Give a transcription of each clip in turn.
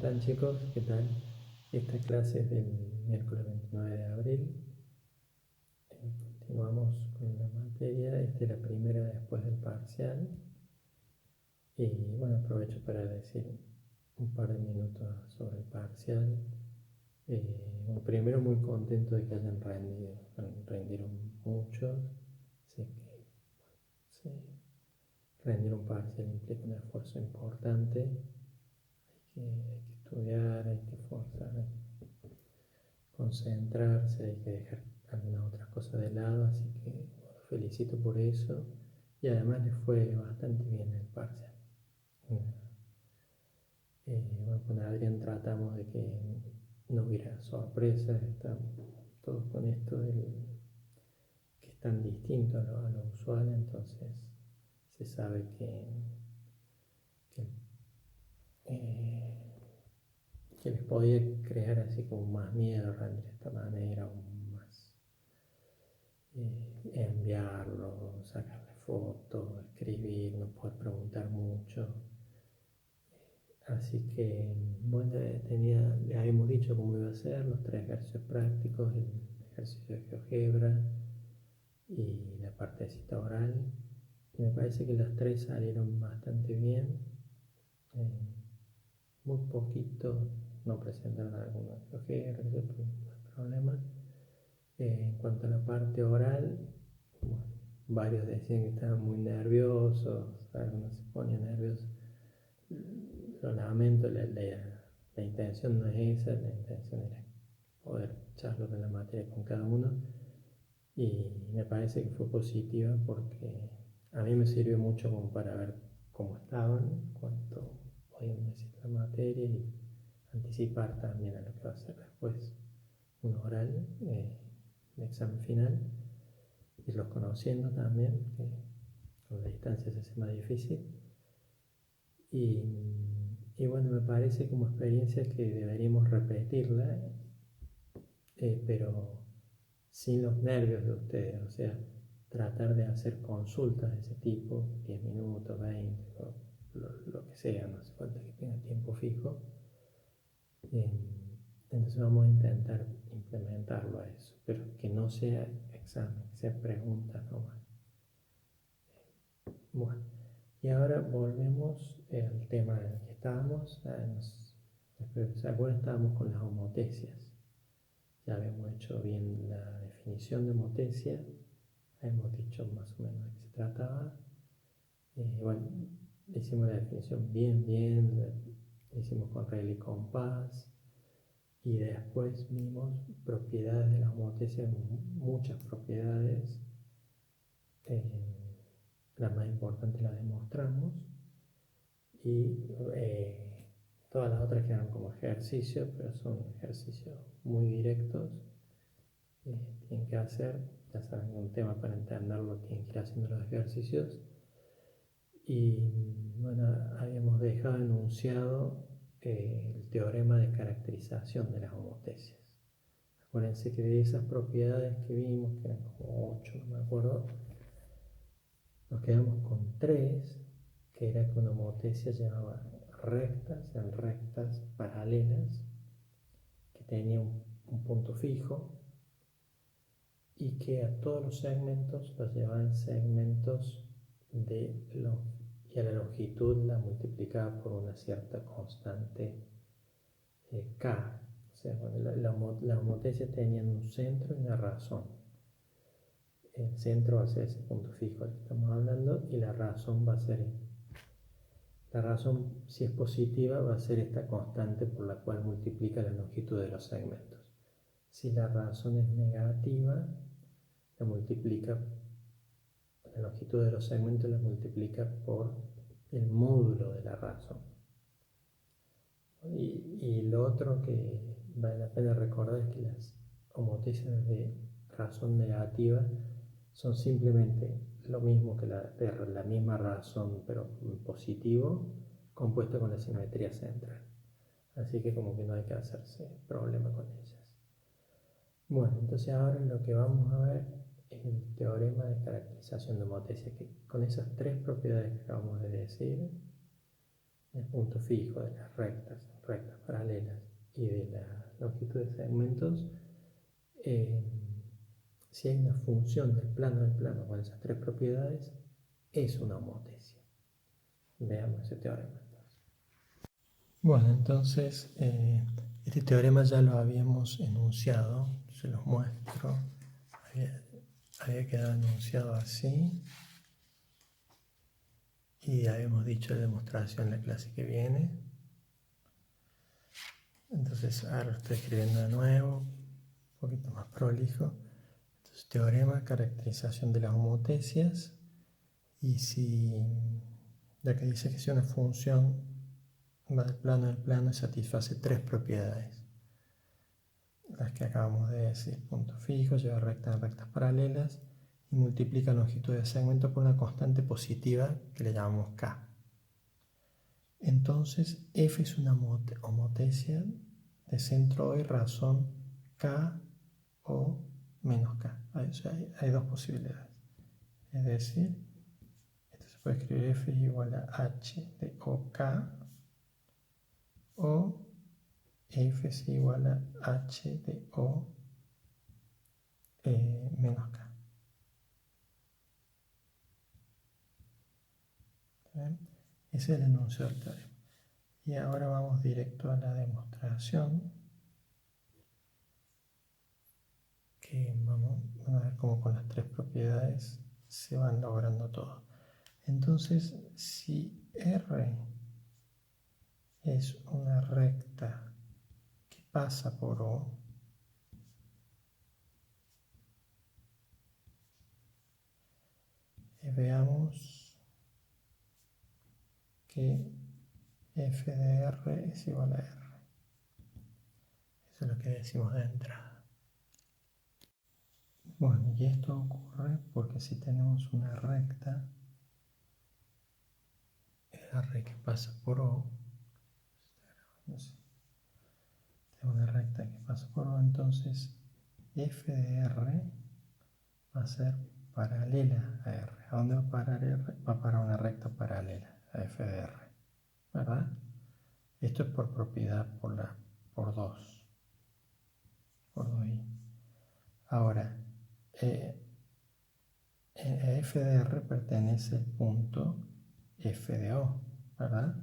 están chicos? ¿Qué tal? Esta clase es del miércoles 29 de abril. Continuamos con la materia. Esta es la primera después del parcial. Y bueno, aprovecho para decir un par de minutos sobre el parcial. Bueno, primero muy contento de que hayan rendido. Rendieron muchos. Sé que rendir un parcial implica un esfuerzo importante. Hay que estudiar, hay que esforzar, hay que concentrarse, hay que dejar algunas otras cosas de lado, así que bueno, felicito por eso y además les fue bastante bien el parcial. Bueno, con Adrián tratamos de que no hubiera sorpresas, estamos todos con esto que es tan distinto a lo usual, entonces se sabe que les podía crear así como más miedo rendir de esta manera, o más enviarlo, sacarle fotos, escribir, no poder preguntar mucho. Así que, bueno, le habíamos dicho cómo iba a ser, los 3 ejercicios prácticos, el ejercicio de GeoGebra y la partecita oral. Y me parece que las 3 salieron bastante bien. Muy poquito no presentaron algunos GeoGebra, no hay problema. En cuanto a la parte oral, bueno, varios decían que estaban muy nerviosos, algunos se ponían nerviosos. Lo lamento, la intención no es esa, la intención era poder charlar de la materia con cada uno y me parece que fue positiva porque a mí me sirvió mucho como para ver cómo estaban, cuánto podían decir la materia y anticipar también a lo que va a ser después un oral de examen final, irlos conociendo también, que con la distancia se hace más difícil. Y bueno, me parece como experiencia que deberíamos repetirla, pero sin los nervios de ustedes, o sea, tratar de hacer consultas de ese tipo, 10 minutos, 20, lo que sea, no hace falta que tenga tiempo fijo. Entonces vamos a intentar implementarlo a eso, pero que no sea examen, que sea preguntas nomás. Bueno, y ahora volvemos al tema en el que estábamos. Espero que se acuerdan, estábamos con las homotecias. Ya habíamos hecho bien la definición de homotecia, hemos dicho más o menos de qué se trataba. Bueno, hicimos la definición bien, la hicimos con regla y compás. Y después vimos propiedades de las homotecias, muchas propiedades. La más importante la demostramos y todas las otras quedan como ejercicios, pero son ejercicios muy directos. Tienen que hacer, ya saben, un tema para entenderlo, tienen que ir haciendo los ejercicios. Y bueno, habíamos dejado enunciado el teorema de caracterización de las homotecias. Acuérdense que de esas propiedades que vimos, que eran como 8, no me acuerdo, nos quedamos con 3, que era que una homotecia llevaba rectas, en rectas paralelas, que tenía un punto fijo y que a todos los segmentos los llevaba en segmentos y a la longitud la multiplicaba por una cierta constante K. O sea, bueno, las homotecias tenían un centro y una razón. El centro va a ser ese punto fijo del que estamos hablando y la razón va a ser, la razón, si es positiva, va a ser esta constante por la cual multiplica la longitud de los segmentos. Si la razón es negativa, la longitud de los segmentos la multiplica por el módulo de la razón. Y lo otro que vale la pena recordar es que las homotecias de razón negativa son simplemente lo mismo que la misma razón, pero en positivo, compuesta con la simetría central. Así que como que no hay que hacerse problema con ellas. Bueno, entonces ahora lo que vamos a ver es el teorema de caracterización de homotecia, que con esas 3 propiedades que acabamos de decir, el punto fijo de las rectas de segmentos, si hay una función del plano con esas tres propiedades, es una homotesia. Veamos ese teorema. Bueno, entonces este teorema ya lo habíamos enunciado, se los muestro. Había quedado enunciado así y habíamos dicho la demostración en la clase que viene. Entonces ahora lo estoy escribiendo de nuevo, un poquito más prolijo. Entonces, teorema, caracterización de las homotesias, y si, ya que dice que si una función va del plano al plano y satisface tres propiedades, las que acabamos de decir: punto fijo, lleva rectas en rectas paralelas y multiplica longitud de segmento por una constante positiva que le llamamos K. Entonces F es una homotesia de centro O y razón K o menos K. Hay dos posibilidades. Es decir, esto se puede escribir: F es igual a H de OK, o F es igual a H de O menos K. ¿Bien? Ese es el enunciado del teorema. Y ahora vamos directo a la demostración, que van a ver cómo con las tres propiedades se van logrando todo. Entonces, si R es una recta que pasa por O, veamos que f de R es igual a R. Eso es lo que decimos de entrada. Bueno, y esto ocurre porque si tenemos una recta R que pasa por O, tenemos una recta que pasa por O, entonces f de R va a ser paralela a R. ¿A dónde va a parar R? Va a parar una recta paralela a f de R, ¿verdad? Esto es por propiedad por 2, por 2i. Ahora, a f de R pertenece el punto f de O, ¿verdad?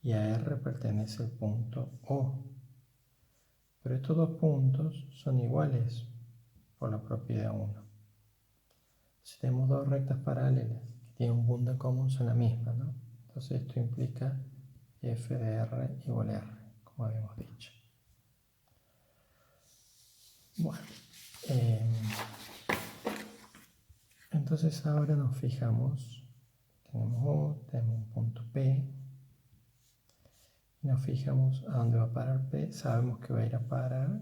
Y a R pertenece el punto O. Pero estos dos puntos son iguales por la propiedad 1. Si tenemos dos rectas paralelas que tienen un punto en común, son la misma, ¿no? Entonces esto implica f de R igual a R, como habíamos dicho. Bueno, entonces ahora nos fijamos, tenemos O, tenemos un punto P, y nos fijamos a dónde va a parar P. Sabemos que va a ir a parar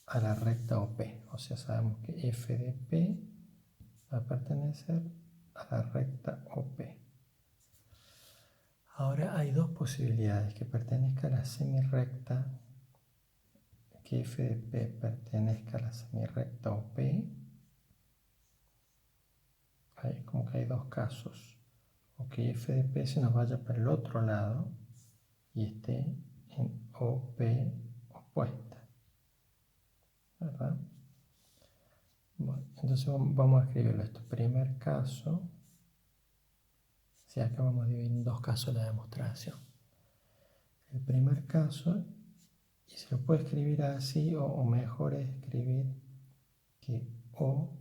a la recta OP, o sea, sabemos que f de P va a pertenecer a la recta OP. Ahora hay dos posibilidades: que pertenezca a la semirrecta, que f de P pertenezca a la semirrecta OP. Como que hay dos casos: o que f de P se nos vaya para el otro lado y esté en OP opuesta, ¿verdad? Bueno, entonces vamos a escribirlo esto. Primer caso, si acá vamos a dividir en dos casos la demostración. El primer caso, y se lo puede escribir así, o mejor es escribir que O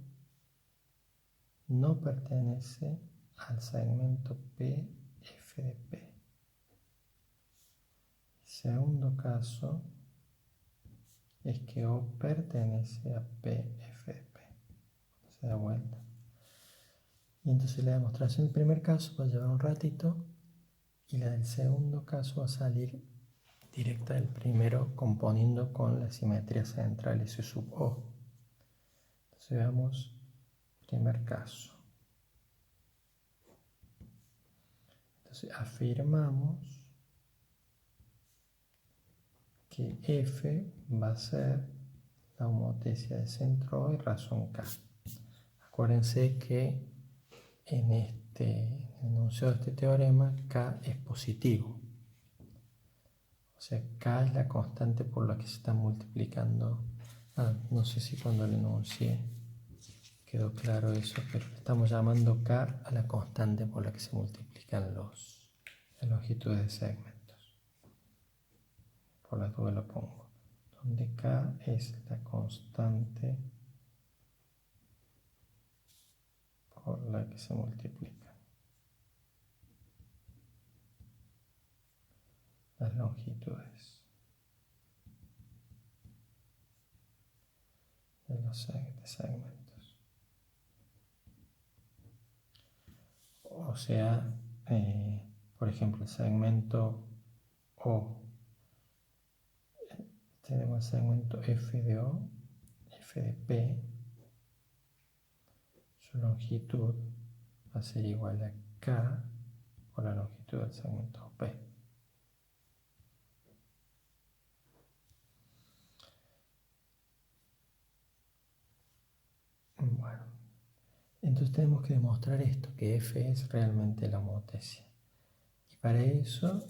no pertenece al segmento PF de P. El segundo caso es que O pertenece a PF de P. Se da vuelta. Y entonces la demostración del primer caso va a llevar un ratito, y la del segundo caso va a salir directa del primero, componiendo con la simetría central S sub O. Entonces veamos el primer caso. Entonces afirmamos que F va a ser la homotesia de centro O y razón K. Acuérdense que en el enunciado de este teorema K es positivo. O sea, K es la constante por la que se está multiplicando. No sé si cuando lo enuncié quedó claro eso, pero estamos llamando K a la constante por la que se multiplican las longitudes de segmentos. Por las dudas lo pongo. Donde K es la constante por la que se multiplican las longitudes de los segmentos. O sea, por ejemplo, el segmento O, tenemos el segmento F de O, F de P, su longitud va a ser igual a K por la longitud del segmento OP. Bueno, entonces tenemos que demostrar esto, que F es realmente la homotesia. Y para eso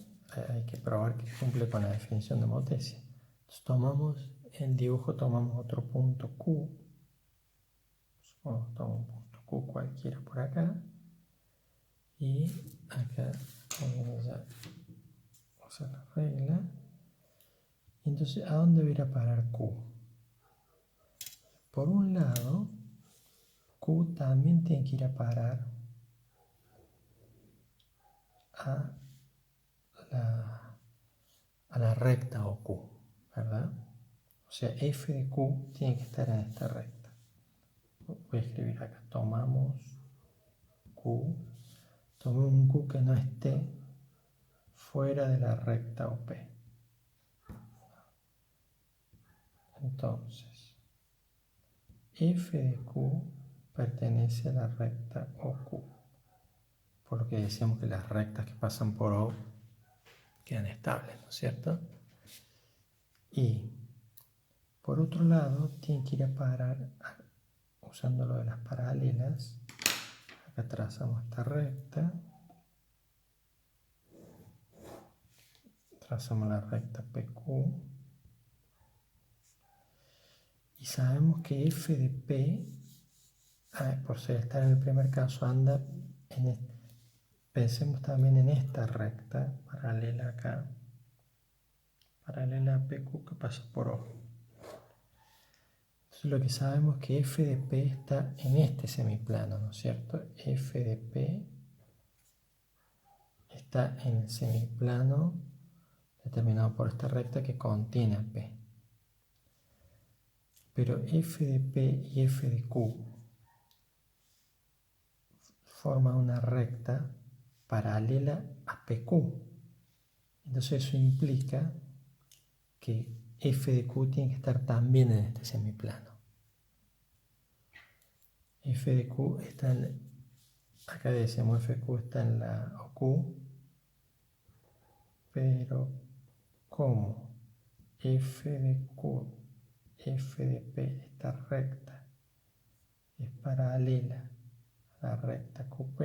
hay que probar que cumple con la definición de homotesia. Entonces tomamos el dibujo, tomamos otro punto Q, tomo un punto Q cualquiera por acá, y acá vamos a usar la regla. Entonces, ¿a dónde va a ir a parar Q? Por un lado, Q también tiene que ir a parar a la recta OQ, ¿verdad? O sea, F de Q tiene que estar en esta recta. Voy a escribir acá, tomamos Q, tomemos un Q que no esté fuera de la recta OP. Entonces, F de Q pertenece a la recta OQ, por lo que decíamos que las rectas que pasan por O quedan estables, ¿no es cierto? Y por otro lado, tiene que ir a parar, usando lo de las paralelas, acá trazamos esta recta, trazamos la recta PQ, y sabemos que F de P, por ser estar en el primer caso, anda pensemos también en esta recta, paralela acá, paralela a PQ que pasa por O. Entonces lo que sabemos es que F de P está en este semiplano, ¿no es cierto? F de P está en el semiplano determinado por esta recta que contiene a P. Pero F de P y F de Q forman una recta paralela a PQ. Entonces eso implica que F de Q tiene que estar también en este semiplano. F de Q está en, acá decimos F de Q está en la OQ, pero como F de Q, F de P, esta recta es paralela a la recta QP,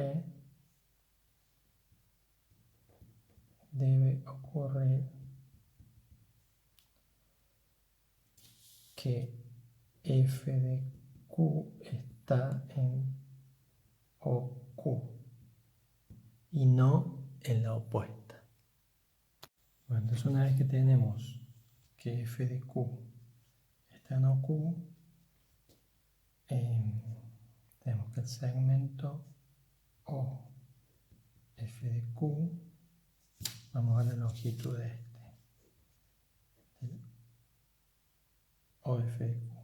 debe ocurrir que F de Q está en OQ y no en la opuesta. Bueno, entonces una vez que tenemos que F de Q está en OQ, tenemos que el segmento O F de Q, vamos a la longitud de este, del OF de Q.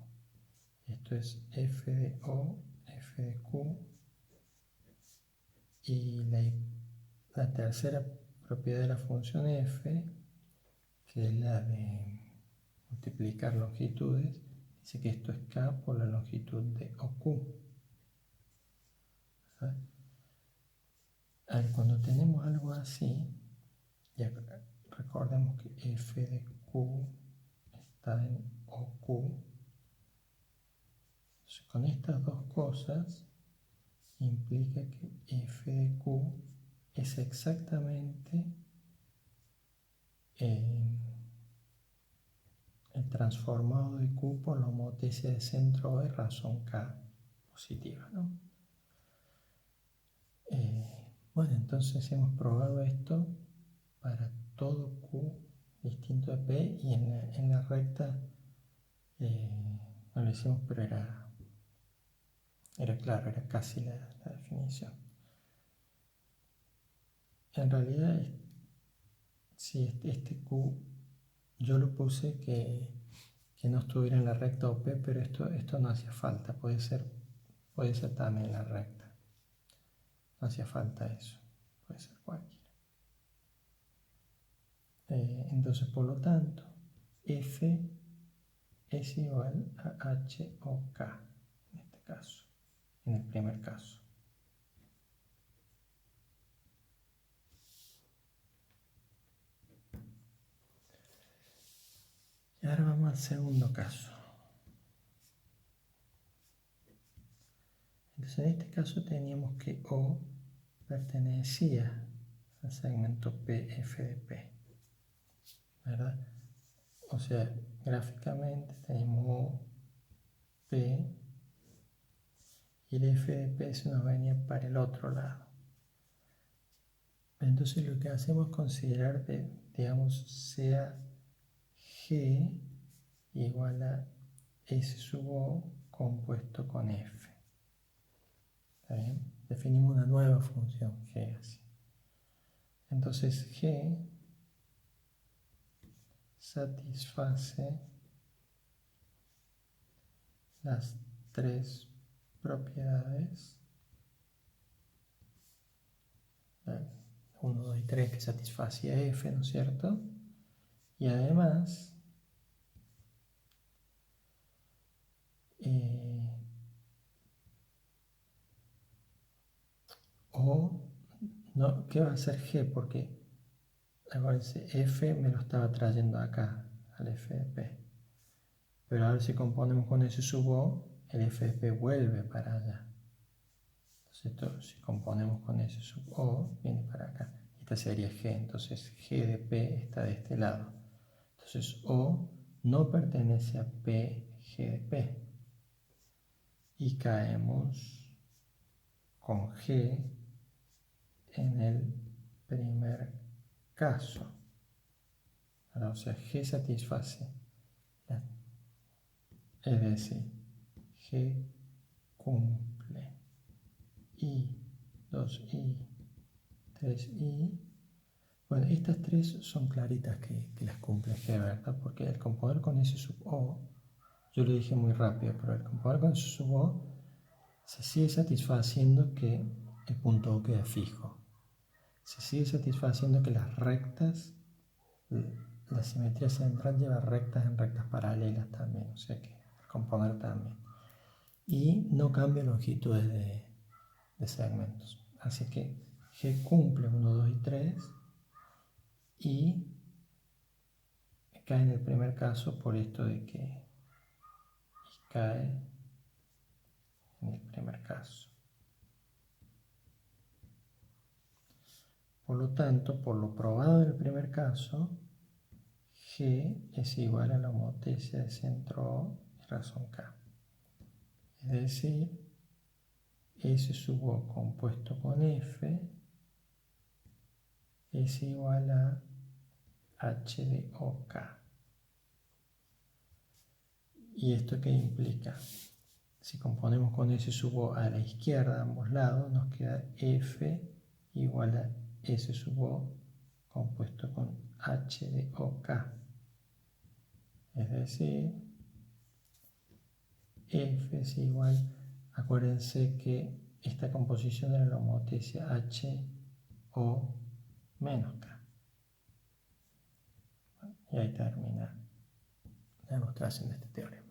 Esto es F de O, F de Q, y la tercera propiedad de la función f, que es la de multiplicar longitudes, dice que esto es k por la longitud de OQ. Cuando tenemos algo así, ya recordemos que f de q está en OQ. Entonces, con estas dos cosas implica que f de q es exactamente transformado de Q por la homotecia de centro O de razón K positiva, ¿no? Bueno, entonces hemos probado esto para todo Q distinto de P, y en la recta no lo hicimos, pero era claro, era casi la definición. En realidad, sí, este Q yo lo puse que no estuviera en la recta OP, pero esto no hacía falta, puede ser también en la recta. No hacía falta eso, puede ser cualquiera. Entonces, por lo tanto, F es igual a H o K, en este caso, en el primer caso. Y ahora vamos al segundo caso. Entonces, en este caso teníamos que O pertenecía al segmento PF de P, ¿verdad? O sea, gráficamente tenemos O, P, y el F de P se nos venía para el otro lado. Entonces lo que hacemos es considerar que, digamos, sea G igual a S sub O compuesto con F. ¿Está bien? Definimos una nueva función G así. Entonces G satisface las tres propiedades 1, 2 y 3 que satisfacía F, ¿no es cierto? Y además O, no, ¿qué va a ser G? Porque acuérdense, F me lo estaba trayendo acá, al F de P. Pero ahora si componemos con S sub O, el F de P vuelve para allá. Entonces esto, si componemos con S sub O, viene para acá. Esta sería G, entonces G de P está de este lado. Entonces O no pertenece a P, G de P. Y caemos con G en el primer caso. Ahora, o sea, G satisface, es decir, G cumple I, 2I, 3I. Bueno, estas tres son claritas que las cumple G, ¿verdad? Porque el componer con S sub O, yo lo dije muy rápido, pero el componer con S sub O se sigue satisfaciendo que el punto O queda fijo. Se sigue satisfaciendo que las rectas, la simetría central lleva rectas en rectas paralelas también, o sea que el componer también. Y no cambia longitudes de segmentos. Así que G cumple 1, 2 y 3 y cae en el primer caso por esto de que cae en el primer caso. Por lo tanto, por lo probado en el primer caso, G es igual a la homotecia de centro O y razón K. Es decir, S sub O compuesto con F es igual a H de OK. ¿Y esto qué implica? Si componemos con S sub O a la izquierda, a ambos lados, nos queda F igual a S sub O compuesto con H de OK. Es decir, F es igual, acuérdense que esta composición era la homotecia H O menos K. Y ahí termina la demostración de este teorema.